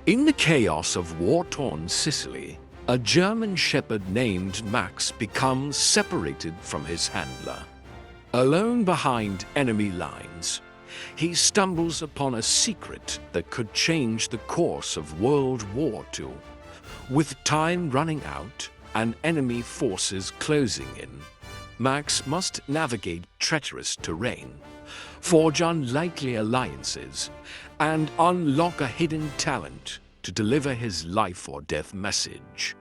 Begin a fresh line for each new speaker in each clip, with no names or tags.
In the chaos of war-torn Sicily, a German shepherd named Max becomes separated from his handler. Alone behind enemy lines, he stumbles upon a secret that could change the course of World War II. With time running out and enemy forces closing in, Max must navigate treacherous terrain, forge unlikely alliances, and unlock a hidden talent to deliver his life or death message.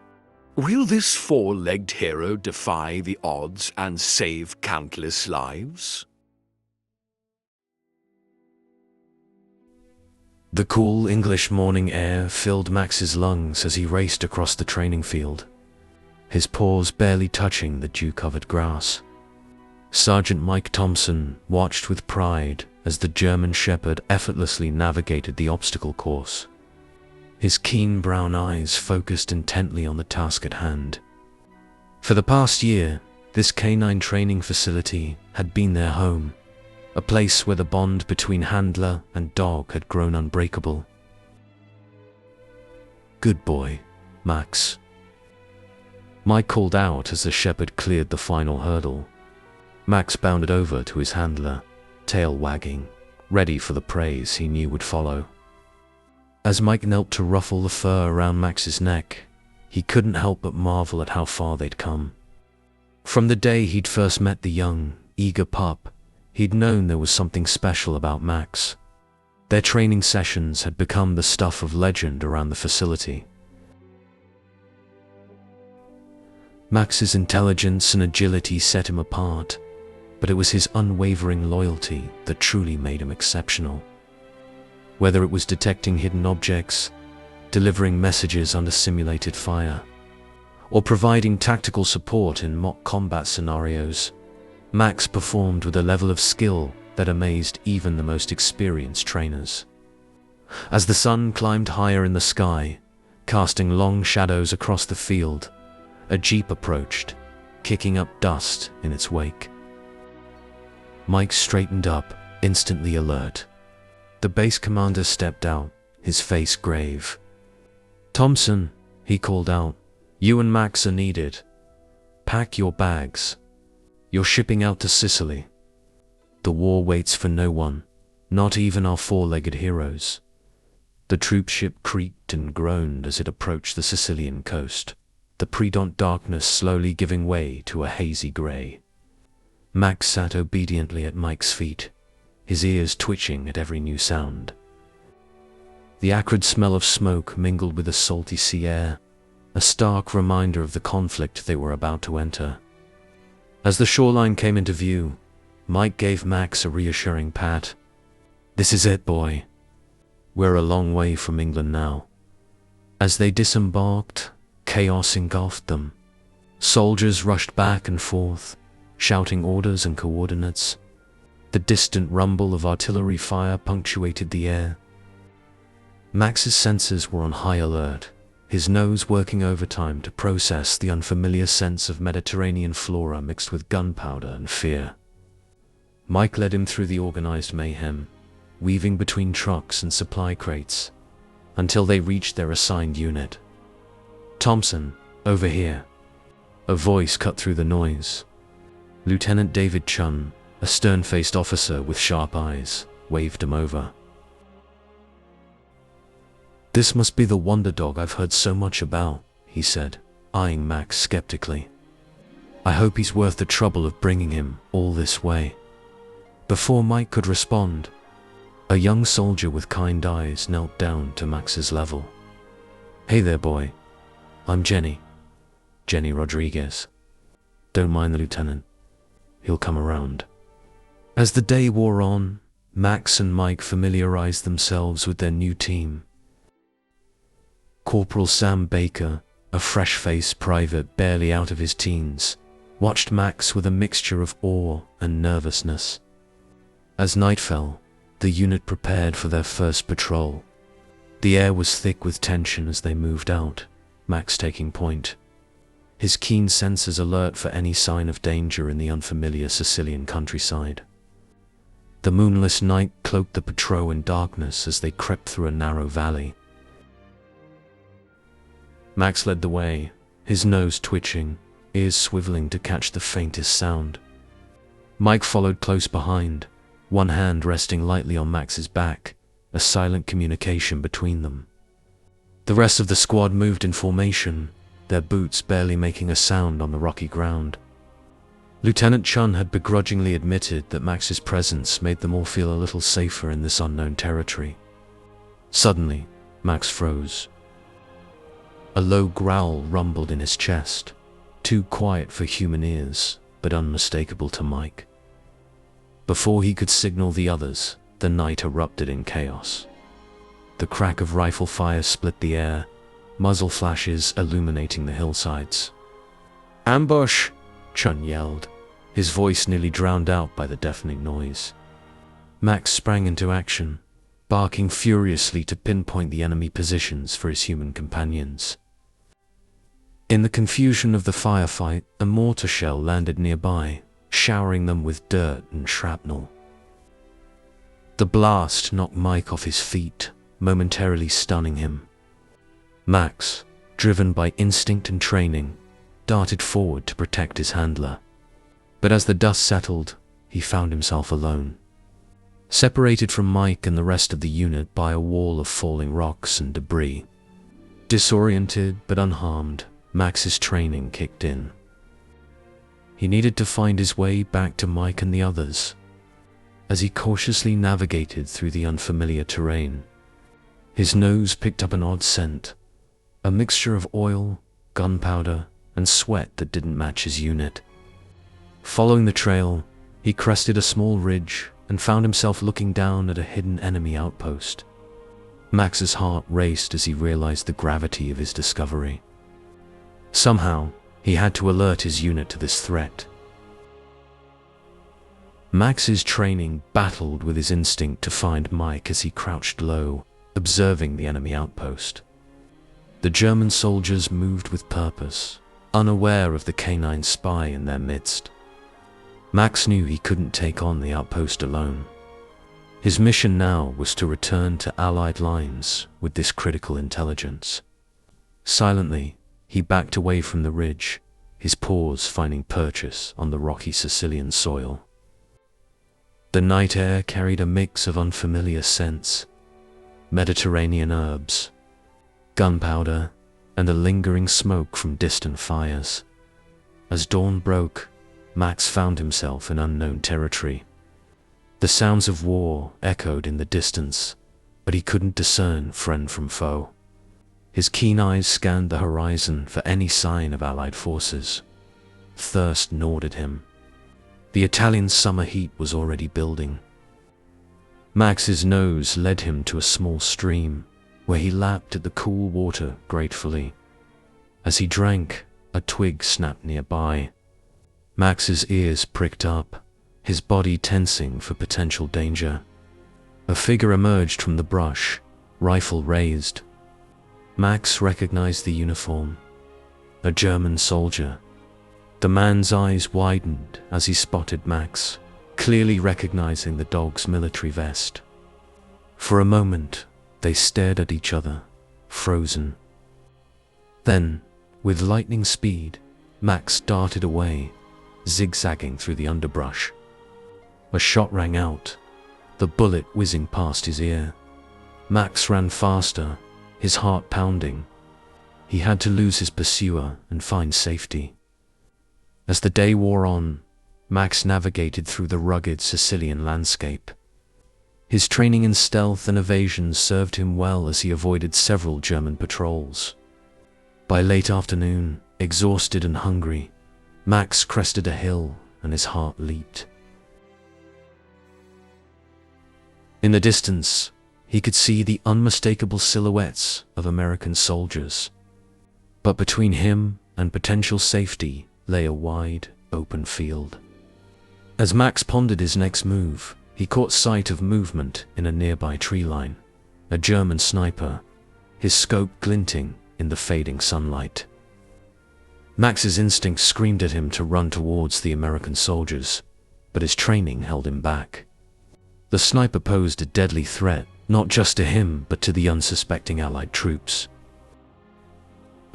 Will this four-legged hero defy the odds and save countless lives?
The cool English morning air filled Max's lungs as he raced across the training field, his paws barely touching the dew-covered grass. Sergeant Mike Thompson watched with pride as the German shepherd effortlessly navigated the obstacle course. His keen brown eyes focused intently on the task at hand. For the past year, this canine training facility had been their home, a place where the bond between handler and dog had grown unbreakable. "Good boy, Max," Mike called out as the shepherd cleared the final hurdle. Max bounded over to his handler, tail wagging, ready for the praise he knew would follow. As Mike knelt to ruffle the fur around Max's neck, he couldn't help but marvel at how far they'd come. From the day he'd first met the young, eager pup, he'd known there was something special about Max. Their training sessions had become the stuff of legend around the facility. Max's intelligence and agility set him apart, but it was his unwavering loyalty that truly made him exceptional. Whether it was detecting hidden objects, delivering messages under simulated fire, or providing tactical support in mock combat scenarios, Max performed with a level of skill that amazed even the most experienced trainers. As the sun climbed higher in the sky, casting long shadows across the field, a jeep approached, kicking up dust in its wake. Mike straightened up, instantly alert. The base commander stepped out, his face grave. "Thompson," he called out, "you and Max are needed. Pack your bags. You're shipping out to Sicily. The war waits for no one, not even our four-legged heroes." The troop ship creaked and groaned as it approached the Sicilian coast, the pre-dawn darkness slowly giving way to a hazy grey. Max sat obediently at Mike's feet, his ears twitching at every new sound. The acrid smell of smoke mingled with the salty sea air, a stark reminder of the conflict they were about to enter. As the shoreline came into view, Mike gave Max a reassuring pat. "This is it, boy. We're a long way from England now." As they disembarked, chaos engulfed them. Soldiers rushed back and forth, shouting orders and coordinates. The distant rumble of artillery fire punctuated the air. Max's senses were on high alert, his nose working overtime to process the unfamiliar sense of Mediterranean flora mixed with gunpowder and fear. Mike led him through the organized mayhem, weaving between trucks and supply crates, until they reached their assigned unit. "Thompson, over here." A voice cut through the noise. Lieutenant David Chun, a stern-faced officer with sharp eyes, waved him over. "This must be the wonder dog I've heard so much about," he said, eyeing Max skeptically. "I hope he's worth the trouble of bringing him all this way." Before Mike could respond, a young soldier with kind eyes knelt down to Max's level. "Hey there, boy. I'm Jenny Rodriguez. Don't mind the lieutenant. He'll come around." As the day wore on, Max and Mike familiarized themselves with their new team. Corporal Sam Baker, a fresh-faced private barely out of his teens, watched Max with a mixture of awe and nervousness. As night fell, the unit prepared for their first patrol. The air was thick with tension as they moved out, Max taking point, his keen senses alert for any sign of danger in the unfamiliar Sicilian countryside. The moonless night cloaked the patrol in darkness as they crept through a narrow valley. Max led the way, his nose twitching, ears swiveling to catch the faintest sound. Mike followed close behind, one hand resting lightly on Max's back, a silent communication between them. The rest of the squad moved in formation, their boots barely making a sound on the rocky ground. Lieutenant Chun had begrudgingly admitted that Max's presence made them all feel a little safer in this unknown territory. Suddenly, Max froze. A low growl rumbled in his chest, too quiet for human ears, but unmistakable to Mike. Before he could signal the others, the night erupted in chaos. The crack of rifle fire split the air, muzzle flashes illuminating the hillsides. "Ambush!" Chun yelled, his voice nearly drowned out by the deafening noise. Max sprang into action, barking furiously to pinpoint the enemy positions for his human companions. In the confusion of the firefight, a mortar shell landed nearby, showering them with dirt and shrapnel. The blast knocked Mike off his feet, momentarily stunning him. Max, driven by instinct and training, darted forward to protect his handler. But as the dust settled, he found himself alone. Separated from Mike and the rest of the unit by a wall of falling rocks and debris. Disoriented but unharmed, Max's training kicked in. He needed to find his way back to Mike and the others. As he cautiously navigated through the unfamiliar terrain, his nose picked up an odd scent, a mixture of oil, gunpowder, and sweat that didn't match his unit. Following the trail, he crested a small ridge and found himself looking down at a hidden enemy outpost. Max's heart raced as he realized the gravity of his discovery. Somehow, he had to alert his unit to this threat. Max's training battled with his instinct to find Mike as he crouched low, observing the enemy outpost. The German soldiers moved with purpose, unaware of the canine spy in their midst. Max knew he couldn't take on the outpost alone. His mission now was to return to Allied lines with this critical intelligence. Silently, he backed away from the ridge, his paws finding purchase on the rocky Sicilian soil. The night air carried a mix of unfamiliar scents, Mediterranean herbs, gunpowder, and the lingering smoke from distant fires. As dawn broke, Max found himself in unknown territory. The sounds of war echoed in the distance, but he couldn't discern friend from foe. His keen eyes scanned the horizon for any sign of Allied forces. Thirst gnawed at him. The Italian summer heat was already building. Max's nose led him to a small stream, where he lapped at the cool water gratefully. As he drank, a twig snapped nearby. Max's ears pricked up, his body tensing for potential danger. A figure emerged from the brush, rifle raised. Max recognized the uniform. A German soldier. The man's eyes widened as he spotted Max, clearly recognizing the dog's military vest. For a moment, they stared at each other, frozen. Then, with lightning speed, Max darted away, zigzagging through the underbrush. A shot rang out, the bullet whizzing past his ear. Max ran faster, his heart pounding. He had to lose his pursuer and find safety. As the day wore on, Max navigated through the rugged Sicilian landscape. His training in stealth and evasion served him well as he avoided several German patrols. By late afternoon, exhausted and hungry, Max crested a hill and his heart leaped. In the distance, he could see the unmistakable silhouettes of American soldiers. But between him and potential safety lay a wide, open field. As Max pondered his next move, he caught sight of movement in a nearby tree line. A German sniper, his scope glinting in the fading sunlight. Max's instinct screamed at him to run towards the American soldiers, but his training held him back. The sniper posed a deadly threat, not just to him but to the unsuspecting Allied troops.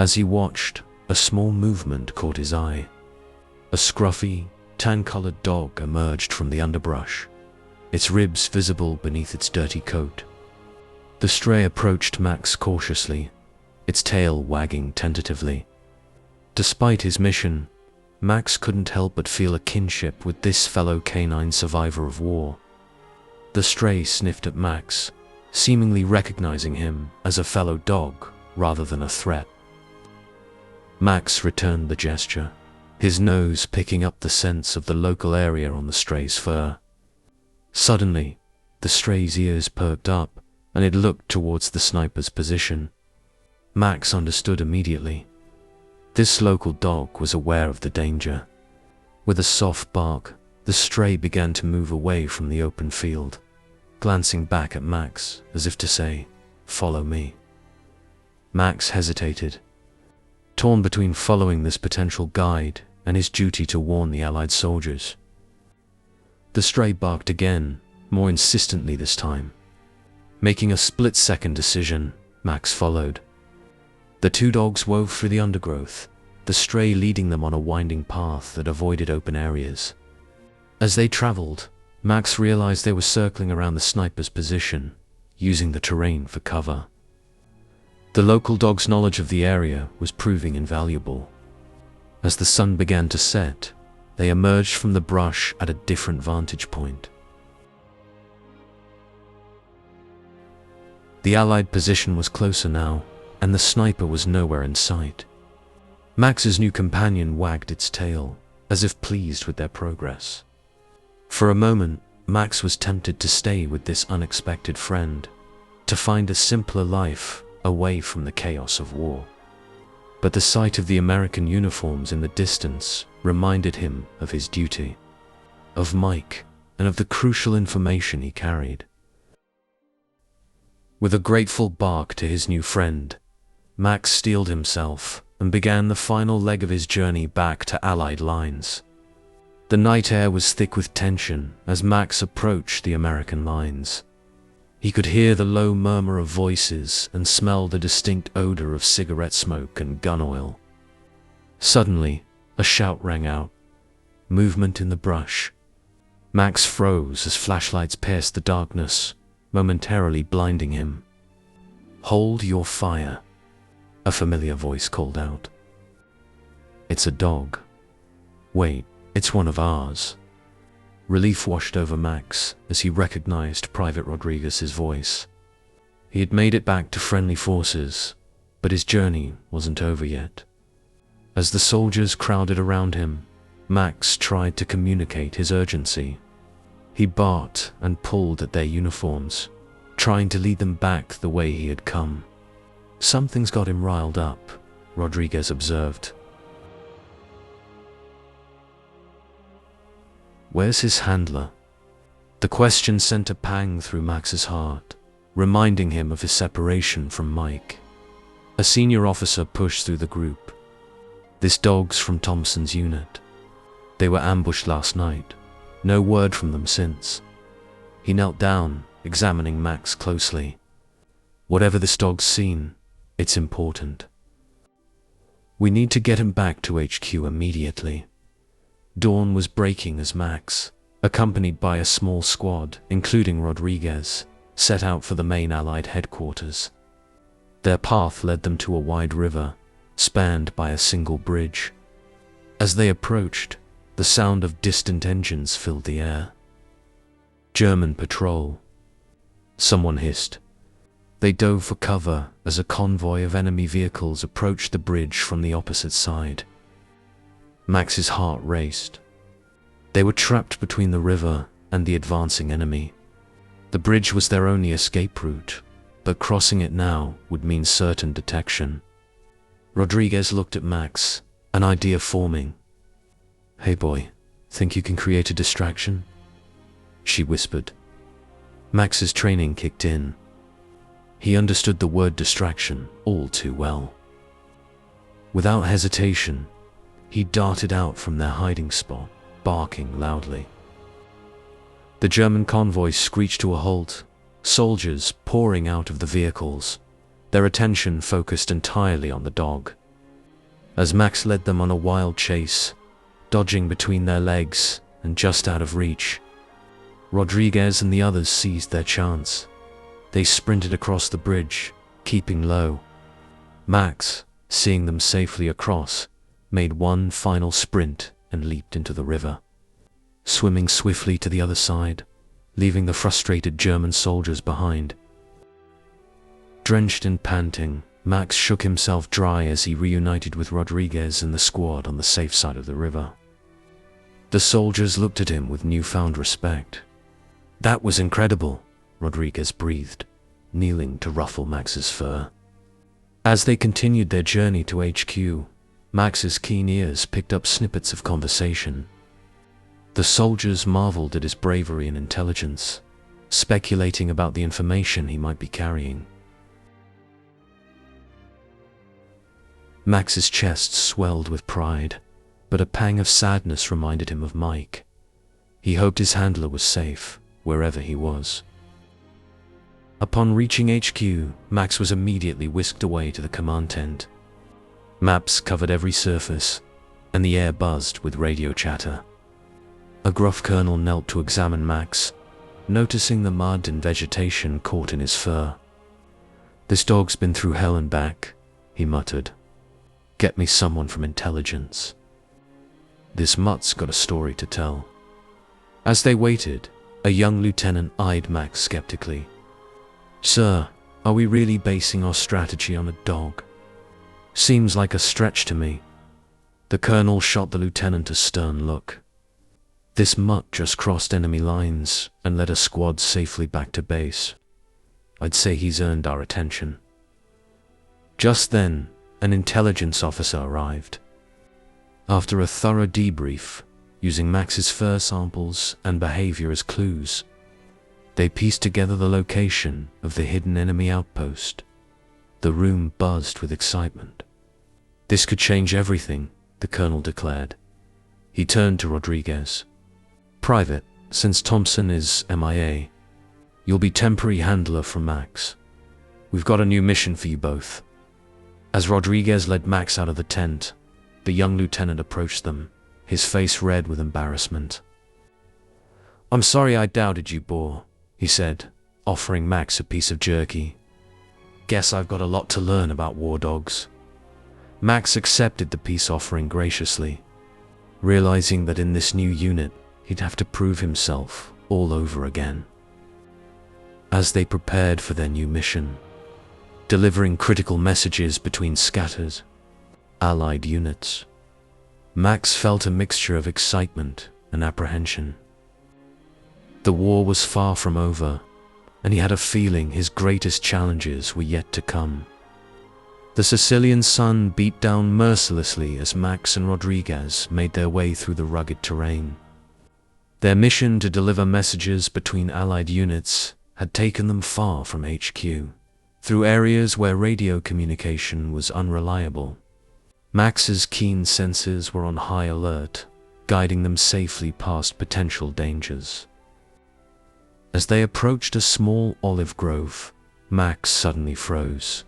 As he watched, a small movement caught his eye. A scruffy, tan-colored dog emerged from the underbrush, its ribs visible beneath its dirty coat. The stray approached Max cautiously, its tail wagging tentatively. Despite his mission, Max couldn't help but feel a kinship with this fellow canine survivor of war. The stray sniffed at Max, seemingly recognizing him as a fellow dog rather than a threat. Max returned the gesture, his nose picking up the scents of the local area on the stray's fur. Suddenly, the stray's ears perked up, and it looked towards the sniper's position. Max understood immediately. This local dog was aware of the danger. With a soft bark, the stray began to move away from the open field, glancing back at Max as if to say, "Follow me." Max hesitated, torn between following this potential guide and his duty to warn the Allied soldiers. The stray barked again, more insistently this time. Making a split-second decision, Max followed. The two dogs wove through the undergrowth, the stray leading them on a winding path that avoided open areas. As they traveled, Max realized they were circling around the sniper's position, using the terrain for cover. The local dog's knowledge of the area was proving invaluable. As the sun began to set, they emerged from the brush at a different vantage point. The Allied position was closer now, and the sniper was nowhere in sight. Max's new companion wagged its tail, as if pleased with their progress. For a moment, Max was tempted to stay with this unexpected friend, to find a simpler life away from the chaos of war. But the sight of the American uniforms in the distance reminded him of his duty, of Mike, and of the crucial information he carried. With a grateful bark to his new friend, Max steeled himself and began the final leg of his journey back to Allied lines. The night air was thick with tension as Max approached the American lines. He could hear the low murmur of voices and smell the distinct odor of cigarette smoke and gun oil. Suddenly, a shout rang out. Movement in the brush. Max froze as flashlights pierced the darkness, momentarily blinding him. "Hold your fire," a familiar voice called out. "It's a dog. Wait, it's one of ours." Relief washed over Max as he recognized Private Rodriguez's voice. He had made it back to friendly forces, but his journey wasn't over yet. As the soldiers crowded around him, Max tried to communicate his urgency. He barked and pulled at their uniforms, trying to lead them back the way he had come. "Something's got him riled up," Rodriguez observed. "Where's his handler?" The question sent a pang through Max's heart, reminding him of his separation from Mike. A senior officer pushed through the group. "This dog's from Thompson's unit. They were ambushed last night. No word from them since." He knelt down, examining Max closely. "Whatever this dog's seen, it's important. We need to get him back to HQ immediately." Dawn was breaking as Max, accompanied by a small squad, including Rodriguez, set out for the main Allied headquarters. Their path led them to a wide river, spanned by a single bridge. As they approached, the sound of distant engines filled the air. "German patrol," someone hissed. They dove for cover as a convoy of enemy vehicles approached the bridge from the opposite side. Max's heart raced. They were trapped between the river and the advancing enemy. The bridge was their only escape route, but crossing it now would mean certain detection. Rodriguez looked at Max, an idea forming. "Hey boy, think you can create a distraction?" she whispered. Max's training kicked in. He understood the word distraction all too well. Without hesitation, he darted out from their hiding spot, barking loudly. The German convoy screeched to a halt, soldiers pouring out of the vehicles, their attention focused entirely on the dog. as Max led them on a wild chase, dodging between their legs and just out of reach. Rodriguez and the others seized their chance. They sprinted across the bridge, keeping low. Max, seeing them safely across, made one final sprint and leaped into the river, swimming swiftly to the other side, leaving the frustrated German soldiers behind. Drenched and panting, Max shook himself dry as he reunited with Rodriguez and the squad on the safe side of the river. The soldiers looked at him with newfound respect. "That was incredible," Rodriguez breathed, kneeling to ruffle Max's fur. As they continued their journey to HQ, Max's keen ears picked up snippets of conversation. The soldiers marveled at his bravery and intelligence, speculating about the information he might be carrying. Max's chest swelled with pride, but a pang of sadness reminded him of Mike. He hoped his handler was safe, wherever he was. Upon reaching HQ, Max was immediately whisked away to the command tent. Maps covered every surface, and the air buzzed with radio chatter. A gruff colonel knelt to examine Max, noticing the mud and vegetation caught in his fur. "This dog's been through hell and back," he muttered. "Get me someone from intelligence. This mutt's got a story to tell." As they waited, a young lieutenant eyed Max skeptically. "Sir, are we really basing our strategy on a dog? Seems like a stretch to me." The colonel shot the lieutenant a stern look. "This mutt just crossed enemy lines and led a squad safely back to base. I'd say he's earned our attention." Just then, an intelligence officer arrived. After a thorough debrief, using Max's fur samples and behavior as clues, they pieced together the location of the hidden enemy outpost. The room buzzed with excitement. "This could change everything," the colonel declared. He turned to Rodriguez. "Private, since Thompson is MIA, you'll be temporary handler for Max. We've got a new mission for you both." As Rodriguez led Max out of the tent, the young lieutenant approached them, his face red with embarrassment. "I'm sorry I doubted you, Boar," he said, offering Max a piece of jerky. "Guess I've got a lot to learn about war dogs." Max accepted the peace offering graciously, realizing that in this new unit, he'd have to prove himself all over again. As they prepared for their new mission, delivering critical messages between scattered Allied units, Max felt a mixture of excitement and apprehension. The war was far from over, and he had a feeling his greatest challenges were yet to come. The Sicilian sun beat down mercilessly as Max and Rodriguez made their way through the rugged terrain. Their mission to deliver messages between Allied units had taken them far from HQ, through areas where radio communication was unreliable. Max's keen senses were on high alert, guiding them safely past potential dangers. As they approached a small olive grove, Max suddenly froze,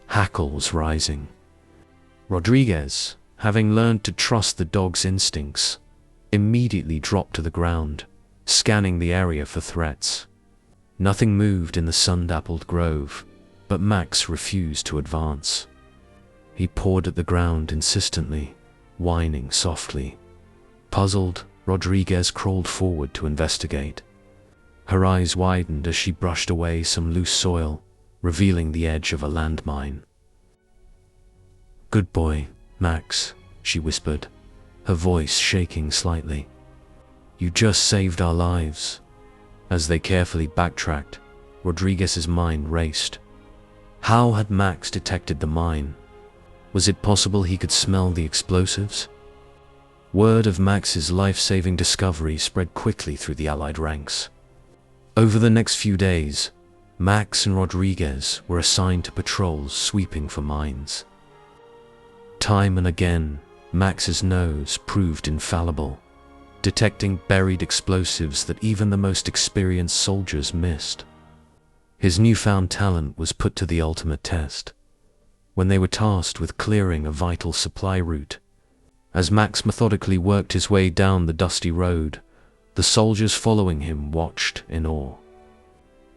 hackles rising. Rodriguez, having learned to trust the dog's instincts, immediately dropped to the ground, scanning the area for threats. Nothing moved in the sun-dappled grove, but Max refused to advance. He pawed at the ground insistently, whining softly. Puzzled, Rodriguez crawled forward to investigate. Her eyes widened as she brushed away some loose soil, revealing the edge of a landmine. "Good boy, Max," she whispered, her voice shaking slightly. "You just saved our lives." As they carefully backtracked, Rodriguez's mind raced. How had Max detected the mine? Was it possible he could smell the explosives? Word of Max's life-saving discovery spread quickly through the Allied ranks. Over the next few days, Max and Rodriguez were assigned to patrols sweeping for mines. Time and again, Max's nose proved infallible, detecting buried explosives that even the most experienced soldiers missed. His newfound talent was put to the ultimate test. when they were tasked with clearing a vital supply route. As Max methodically worked his way down the dusty road, the soldiers following him watched in awe.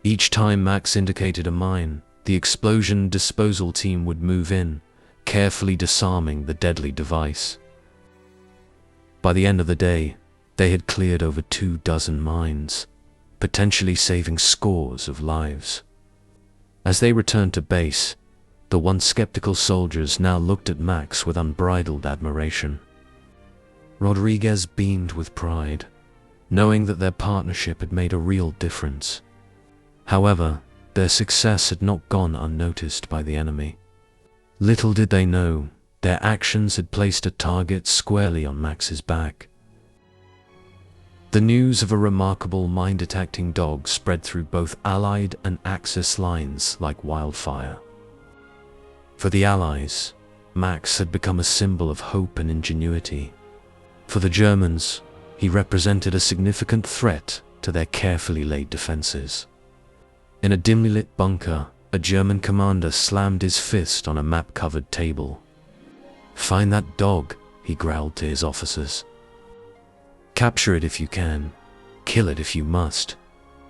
Each time Max indicated a mine, the explosion disposal team would move in, carefully disarming the deadly device. By the end of the day, they had cleared over 24 mines, potentially saving scores of lives. As they returned to base, the once skeptical soldiers now looked at Max with unbridled admiration. Rodriguez beamed with pride, knowing that their partnership had made a real difference. However, their success had not gone unnoticed by the enemy. Little did they know, their actions had placed a target squarely on Max's back. The news of a remarkable mine-detecting dog spread through both Allied and Axis lines like wildfire. For the Allies, Max had become a symbol of hope and ingenuity. For the Germans, he represented a significant threat to their carefully laid defenses. In a dimly lit bunker, a German commander slammed his fist on a map-covered table. "Find that dog," he growled to his officers. "Capture it if you can, kill it if you must,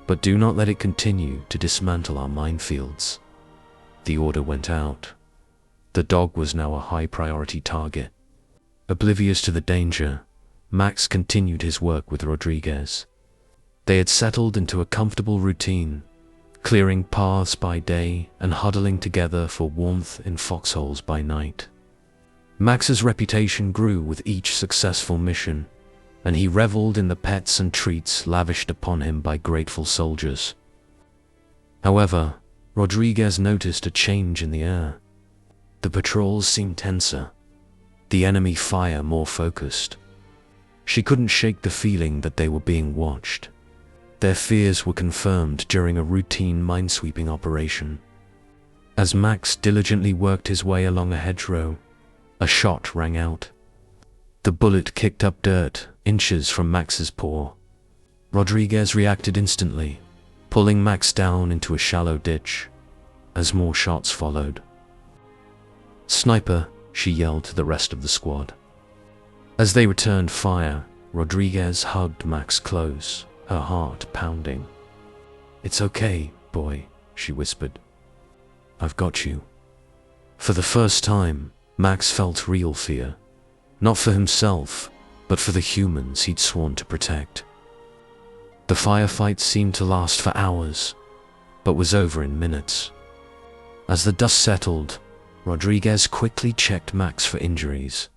but do not let it continue to dismantle our minefields." The order went out. The dog was now a high-priority target. Oblivious to the danger, Max continued his work with Rodriguez. They had settled into a comfortable routine, clearing paths by day and huddling together for warmth in foxholes by night. Max's reputation grew with each successful mission, and he reveled in the pets and treats lavished upon him by grateful soldiers. However, Rodriguez noticed a change in the air. The patrols seemed tenser, the enemy fire more focused. She couldn't shake the feeling that they were being watched. Their fears were confirmed during a routine minesweeping operation. As Max diligently worked his way along a hedgerow, a shot rang out. The bullet kicked up dirt, inches from Max's paw. Rodriguez reacted instantly, pulling Max down into a shallow ditch, as more shots followed. "Sniper," she yelled to the rest of the squad. As they returned fire, Rodriguez hugged Max close, her heart pounding. "It's okay, boy," she whispered. "I've got you." For the first time, Max felt real fear, not for himself, but for the humans he'd sworn to protect. The firefight seemed to last for hours, but was over in minutes. As the dust settled, Rodriguez quickly checked Max for injuries.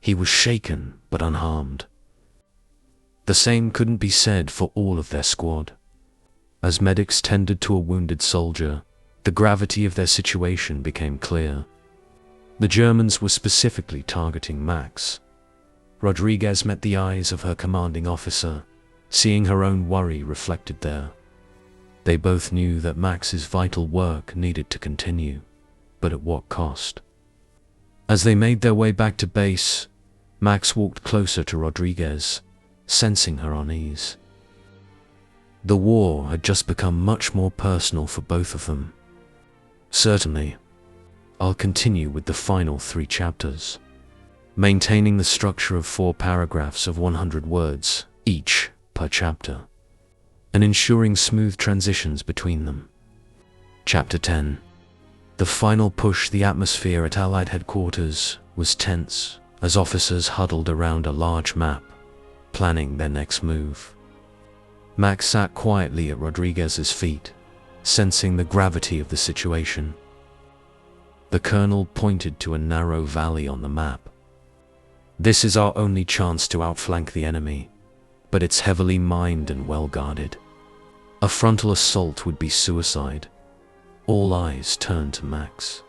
He was shaken but unharmed. The same couldn't be said for all of their squad. As medics tended to a wounded soldier, the gravity of their situation became clear. The Germans were specifically targeting Max. Rodriguez met the eyes of her commanding officer, seeing her own worry reflected there. They both knew that Max's vital work needed to continue, but at what cost? As they made their way back to base, Max walked closer to Rodriguez, sensing her unease. The war had just become much more personal for both of them. "Certainly. I'll continue with the final 3 chapters, maintaining the structure of 4 paragraphs of 100 words, each per chapter, and ensuring smooth transitions between them." Chapter 10. The final push. The atmosphere at Allied headquarters was tense as officers huddled around a large map, planning their next move. Max sat quietly at Rodriguez's feet, sensing the gravity of the situation. The colonel pointed to a narrow valley on the map. "This is our only chance to outflank the enemy, but it's heavily mined and well guarded. A frontal assault would be suicide." All eyes turned to Max.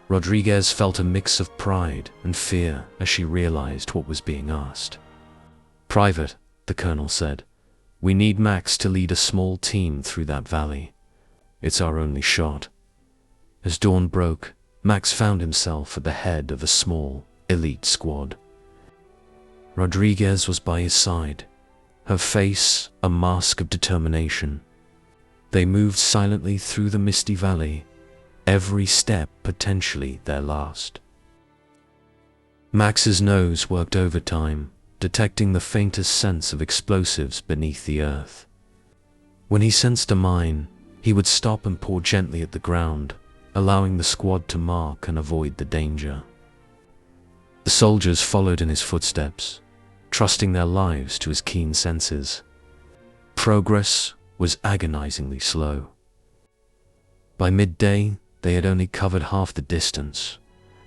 Rodriguez felt a mix of pride and fear as she realized what was being asked. "Private," the colonel said, "we need Max to lead a small team through that valley. It's our only shot." As dawn broke, Max found himself at the head of a small, elite squad. Rodriguez was by his side, her face a mask of determination. They moved silently through the misty valley, every step potentially their last. Max's nose worked overtime, detecting the faintest sense of explosives beneath the earth. When he sensed a mine, he would stop and paw gently at the ground, allowing the squad to mark and avoid the danger. The soldiers followed in his footsteps, trusting their lives to his keen senses. Progress was agonizingly slow. By midday, they had only covered half the distance,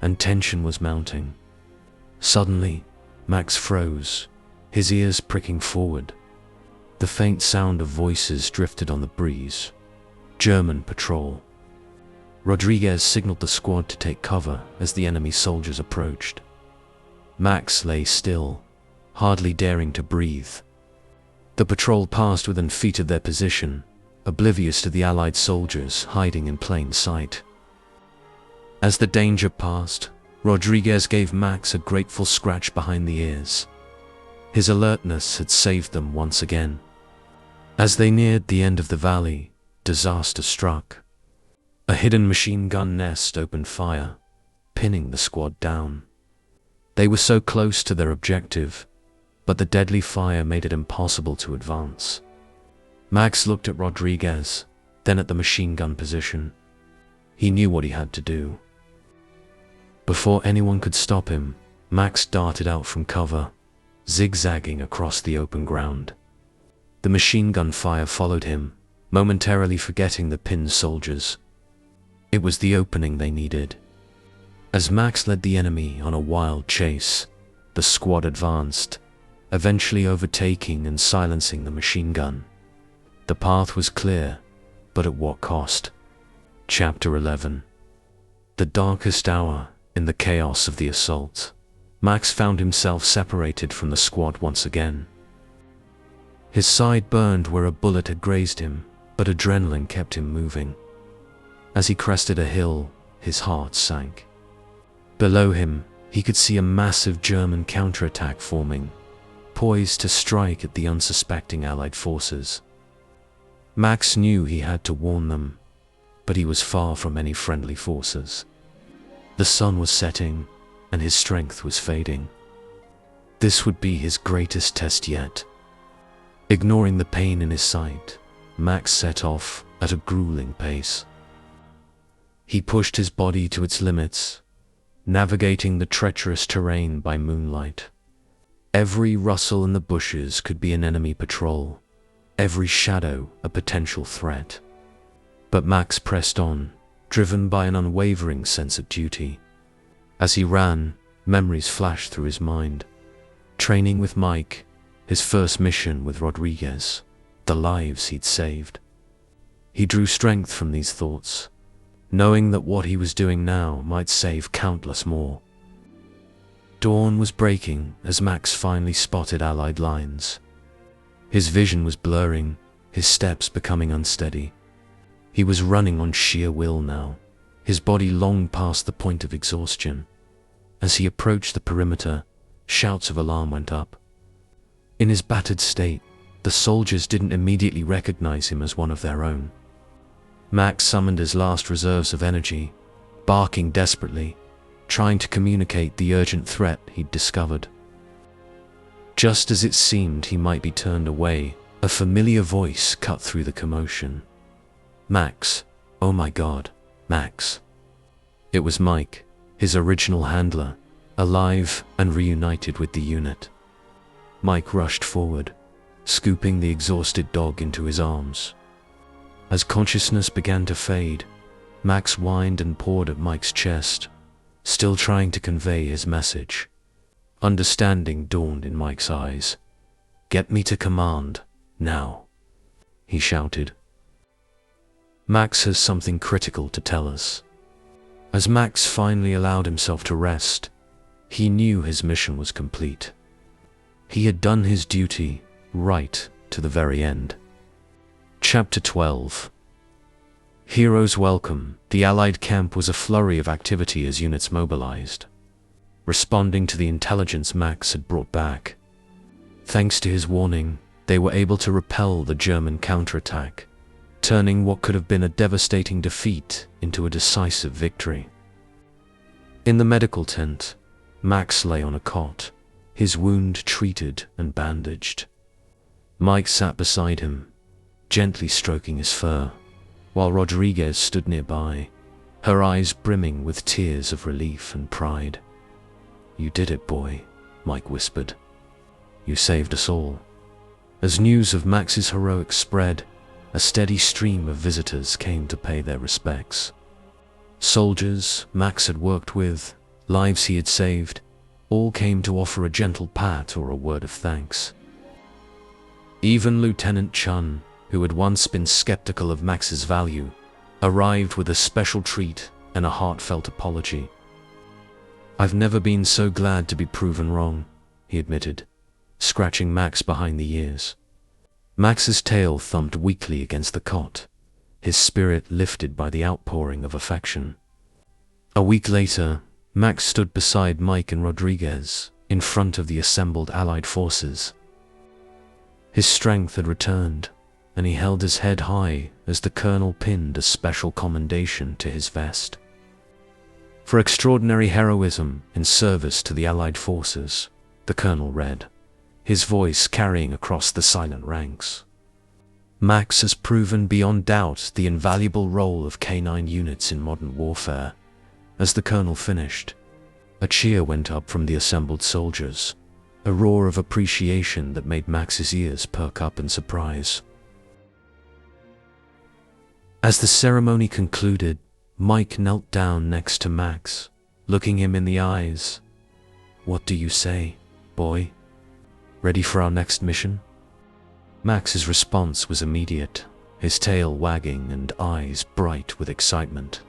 and tension was mounting. Suddenly, Max froze, his ears pricking forward. The faint sound of voices drifted on the breeze. German patrol. Rodriguez signaled the squad to take cover as the enemy soldiers approached. Max lay still, hardly daring to breathe. The patrol passed within feet of their position, oblivious to the Allied soldiers hiding in plain sight. As the danger passed, Rodriguez gave Max a grateful scratch behind the ears. His alertness had saved them once again. As they neared the end of the valley, disaster struck. A hidden machine gun nest opened fire, pinning the squad down. They were so close to their objective, but the deadly fire made it impossible to advance. Max looked at Rodriguez, then at the machine gun position. He knew what he had to do. Before anyone could stop him, Max darted out from cover, zigzagging across the open ground. The machine gun fire followed him, momentarily forgetting the pinned soldiers. It was the opening they needed. As Max led the enemy on a wild chase, the squad advanced, eventually overtaking and silencing the machine gun. The path was clear, but at what cost? Chapter 11. The darkest hour in the chaos of the assault. Max found himself separated from the squad once again. His side burned where a bullet had grazed him, but adrenaline kept him moving. As he crested a hill, his heart sank. Below him, he could see a massive German counterattack forming, poised to strike at the unsuspecting Allied forces. Max knew he had to warn them, but he was far from any friendly forces. The sun was setting, and his strength was fading. This would be his greatest test yet. Ignoring the pain in his sight, Max set off at a grueling pace. He pushed his body to its limits, navigating the treacherous terrain by moonlight. Every rustle in the bushes could be an enemy patrol, every shadow a potential threat. But Max pressed on, driven by an unwavering sense of duty. As he ran, memories flashed through his mind. Training with Mike, his first mission with Rodriguez, the lives he'd saved. He drew strength from these thoughts, knowing that what he was doing now might save countless more. Dawn was breaking as Max finally spotted Allied lines. His vision was blurring, his steps becoming unsteady. He was running on sheer will now, his body long past the point of exhaustion. As he approached the perimeter, shouts of alarm went up. In his battered state, the soldiers didn't immediately recognize him as one of their own. Max summoned his last reserves of energy, barking desperately, trying to communicate the urgent threat he'd discovered. Just as it seemed he might be turned away, a familiar voice cut through the commotion. Max, oh my God, Max. It was Mike, his original handler, alive and reunited with the unit. Mike rushed forward, scooping the exhausted dog into his arms. As consciousness began to fade, Max whined and pawed at Mike's chest, still trying to convey his message. Understanding dawned in Mike's eyes. "Get me to command, now," he shouted. Max has something critical to tell us. As Max finally allowed himself to rest, he knew his mission was complete. He had done his duty right to the very end. Chapter 12. Heroes welcome. The Allied camp was a flurry of activity as units mobilized, responding to the intelligence Max had brought back. Thanks to his warning, they were able to repel the German counterattack, turning what could have been a devastating defeat into a decisive victory. In the medical tent, Max lay on a cot, his wound treated and bandaged. Mike sat beside him, gently stroking his fur, while Rodriguez stood nearby, her eyes brimming with tears of relief and pride. "You did it, boy," Mike whispered. "You saved us all." As news of Max's heroics spread, a steady stream of visitors came to pay their respects. Soldiers Max had worked with, lives he had saved, all came to offer a gentle pat or a word of thanks. Even Lieutenant Chun, who had once been skeptical of Max's value, arrived with a special treat and a heartfelt apology. "I've never been so glad to be proven wrong," he admitted, scratching Max behind the ears. Max's tail thumped weakly against the cot, his spirit lifted by the outpouring of affection. A week later, Max stood beside Mike and Rodriguez, in front of the assembled Allied forces. His strength had returned, and he held his head high as the colonel pinned a special commendation to his vest. "For extraordinary heroism in service to the Allied forces," the colonel read, his voice carrying across the silent ranks. "Max has proven beyond doubt the invaluable role of K9 units in modern warfare." As the colonel finished, a cheer went up from the assembled soldiers, a roar of appreciation that made Max's ears perk up in surprise. As the ceremony concluded, Mike knelt down next to Max, looking him in the eyes. "What do you say, boy? Ready for our next mission?" Max's response was immediate, his tail wagging and eyes bright with excitement.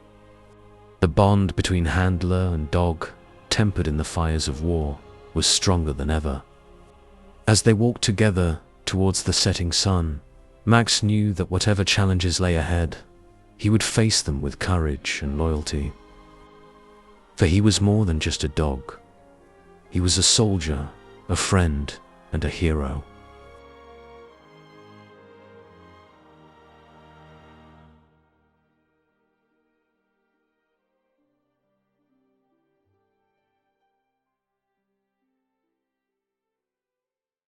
The bond between handler and dog, tempered in the fires of war, was stronger than ever. As they walked together towards the setting sun, Max knew that whatever challenges lay ahead, he would face them with courage and loyalty. For he was more than just a dog. He was a soldier, a friend, and a hero.